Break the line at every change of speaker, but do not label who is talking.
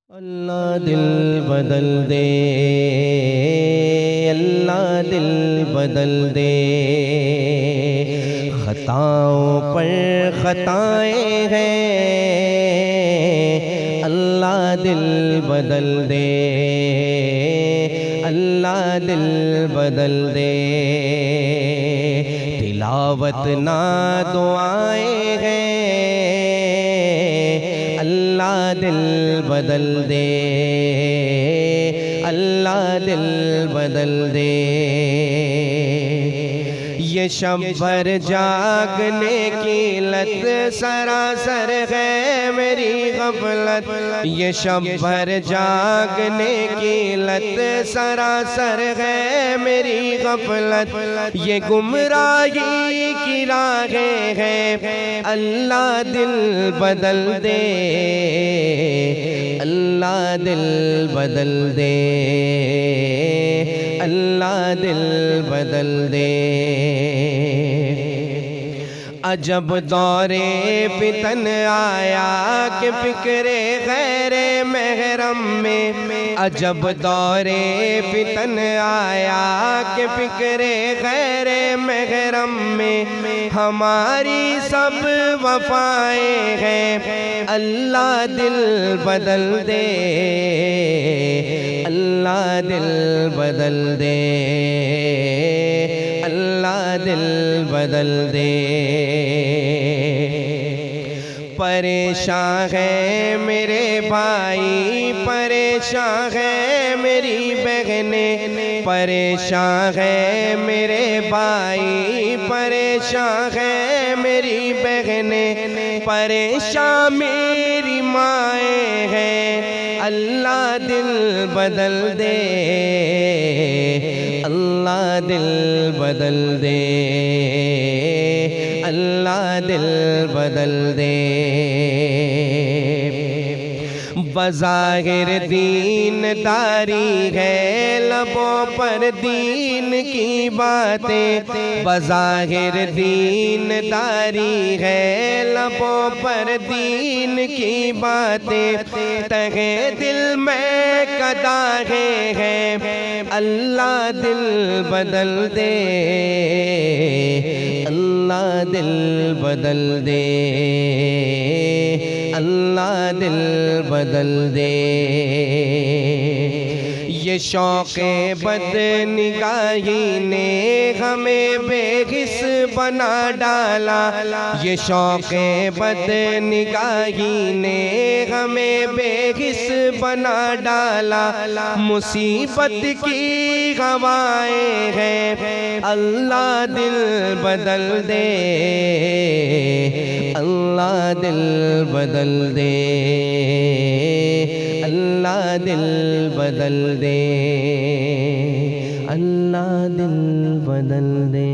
اللہ دل بدل دے، اللہ دل بدل دے، خطاؤں پر خطائیں ہیں، اللہ دل بدل دے، اللہ دل بدل دے، تلاوت نہ دعائیں ہیں، اللہ دل بدل دے، اللہ دل بدل دے، یہ شب بھر جاگنے کی لت سراسر ہے میری غفلت، یہ شب بھر جاگنے کی لت سراسر ہے میری غفلت، یہ گمراہی کی راہیں ہیں، اللہ دل بدل دے، اللہ دل بدل دے، اللہ دل بدل دے، عجب دور فتن آیا کہ فکر غیر محرم میں، عجب دور فتن آیا کہ فکر غیر محرم میں، ہماری سب وفائیں ہیں، اللہ دل بدل دے، اللہ دل بدل دے، اللہ دل بدل دے، پریشان ہے میرے بھائی، پریشان ہے میری بہنیں، پریشان ہے میرے بھائی، پریشان ہے میری بہنیں، پریشان میری مائیں ہیں، اللہ دل بدل دے، اللہ دل بدل دے، اللہ دل بدل دے، بظاہر دین داری ہے لبوں پر دین کی باتیں، بظاہر دین داری ہے لبوں پر دین کی باتیں، تہے دل میں قداغیں ہیں، اللہ دل بدل دے، اللہ دل بدل دے، اللہ دل بدل دے، یہ شوق بد نگاہی نے ہمیں بے حس بنا ڈالا، یہ شوق بد نگاہی نے ہمیں بے حس بنا ڈالا، مصیبت کی ہوائیں ہیں، اللہ دل بدل دے، اللہ دل بدل دے، اللہ دل بدل دے، اللہ دل بدل دے۔